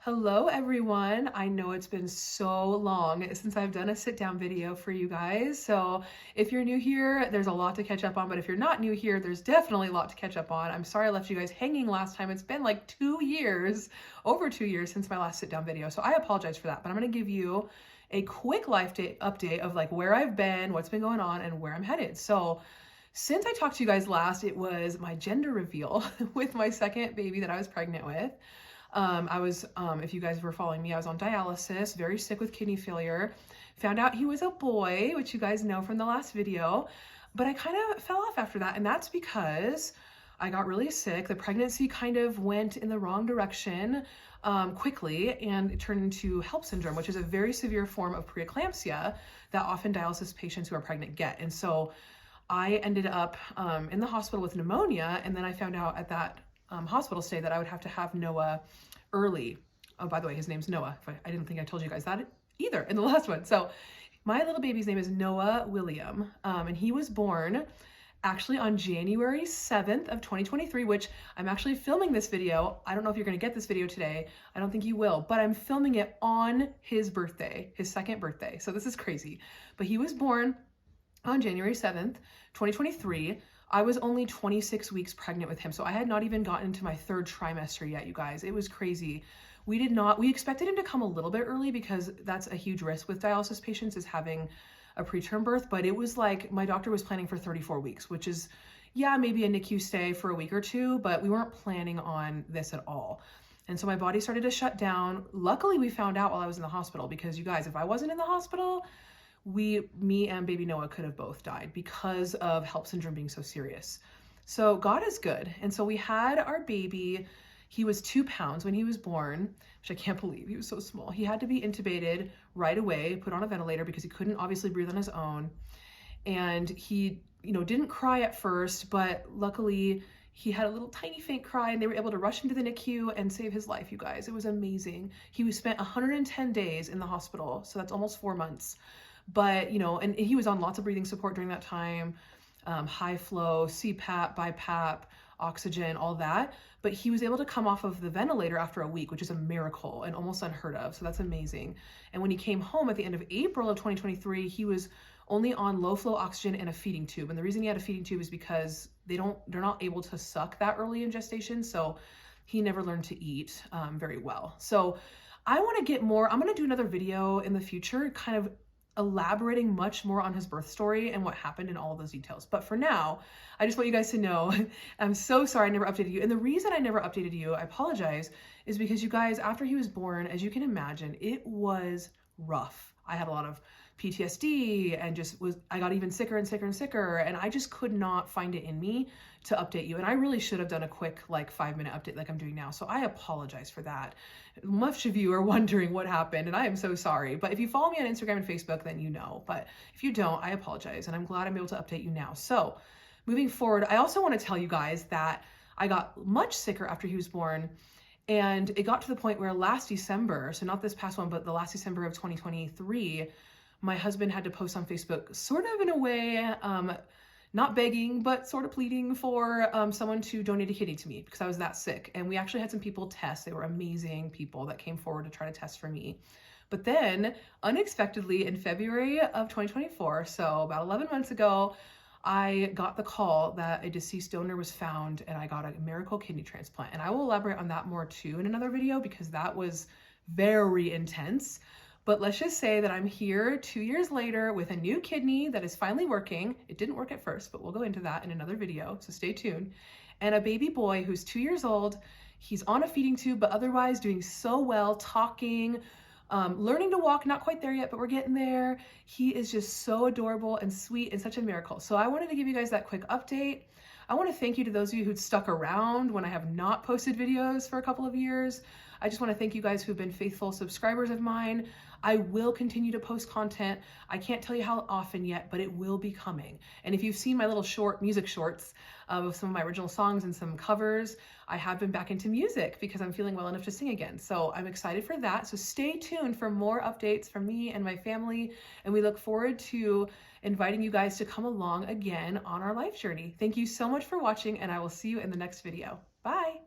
Hello everyone. I know it's been so long since I've done a sit down video for you guys. So if you're new here, there's a lot to catch up on, but if you're not new here, there's definitely a lot to catch up on. I'm sorry I left you guys hanging last time. It's been like 2 years, over 2 years since my last sit down video. So I apologize for that, but I'm going to give you a quick update of like where I've been, what's been going on, and where I'm headed. So since I talked to you guys last, it was my gender reveal with my second baby that I was pregnant with. If you guys were following me, I was on dialysis, very sick with kidney failure. Found out he was a boy, which you guys know from the last video, but I kind of fell off after that. And that's because I got really sick. The pregnancy kind of went in the wrong direction quickly, and it turned into HELLP syndrome, which is a very severe form of preeclampsia that often dialysis patients who are pregnant get. And so I ended up in the hospital with pneumonia, and then I found out at that hospital stay that I would have to have Noah early. Oh, by the way, his name's Noah. I didn't think I told you guys that either in the last one. So my little baby's name is Noah William, and he was born actually on January 7th of 2023, which I'm actually filming this video. I don't know if you're gonna get this video today. I don't think you will, but I'm filming it on his birthday, his second birthday. So this is crazy. But he was born on January 7th, 2023. I was only 26 weeks pregnant with him, so I had not even gotten into my third trimester yet, you guys. It was crazy. We expected him to come a little bit early because that's a huge risk with dialysis patients, is having a preterm birth, but it was like my doctor was planning for 34 weeks, which is, yeah, maybe a NICU stay for a week or two, but we weren't planning on this at all. And so my body started to shut down. Luckily, we found out while I was in the hospital, because you guys, if I wasn't in the hospital, me and baby Noah could have both died because of HELLP syndrome being so serious. So God is good. And so we had our baby. He was 2 pounds when he was born, which I can't believe. He was so small. He had to be intubated right away, put on a ventilator because he couldn't obviously breathe on his own. And he, didn't cry at first, but luckily he had a little tiny faint cry, and they were able to rush him to the NICU and save his life, you guys. It was amazing. He was spent 110 days in the hospital, so that's almost 4 months. But, and he was on lots of breathing support during that time, high flow, CPAP, BiPAP, oxygen, all that. But he was able to come off of the ventilator after a week, which is a miracle and almost unheard of. So that's amazing. And when he came home at the end of April of 2023, he was only on low flow oxygen and a feeding tube. And the reason he had a feeding tube is because they're not able to suck that early in gestation. So he never learned to eat very well. So I want to get more, I'm going to do another video in the future, kind of elaborating much more on his birth story and what happened in all of those details. But for now, I just want you guys to know, I'm so sorry I never updated you. And the reason I never updated you, I apologize, is because you guys, after he was born, as you can imagine, it was rough. I had a lot of PTSD and I got even sicker and sicker and sicker, and I just could not find it in me to update you. And I really should have done a quick 5-minute update like I'm doing now. So I apologize for that. Much of you are wondering what happened, and I am so sorry. But if you follow me on Instagram and Facebook, then you know. But if you don't, I apologize, and I'm glad I'm able to update you now. So moving forward, I also want to tell you guys that I got much sicker after he was born. And it got to the point where last December, so not this past one, but the last December of 2023, my husband had to post on Facebook, sort of in a way, not begging, but sort of pleading for someone to donate a kidney to me because I was that sick. And we actually had some people test. They were amazing people that came forward to try to test for me. But then unexpectedly in February of 2024, so about 11 months ago, I got the call that a deceased donor was found, and I got a miracle kidney transplant. And I will elaborate on that more too in another video because that was very intense. But let's just say that I'm here 2 years later with a new kidney that is finally working. It didn't work at first, but we'll go into that in another video, so stay tuned. And a baby boy who's 2 years old. He's on a feeding tube, but otherwise doing so well, talking, learning to walk, not quite there yet, but we're getting there. He is just so adorable and sweet and such a miracle. So I wanted to give you guys that quick update. I want to thank you to those of you who'd stuck around when I have not posted videos for a couple of years. I just want to thank you guys who've been faithful subscribers of mine. I will continue to post content. I can't tell you how often yet, but it will be coming. And if you've seen my little music shorts of some of my original songs and some covers, I have been back into music because I'm feeling well enough to sing again. So I'm excited for that. So stay tuned for more updates from me and my family. And we look forward to inviting you guys to come along again on our life journey. Thank you so much for watching, and I will see you in the next video. Bye.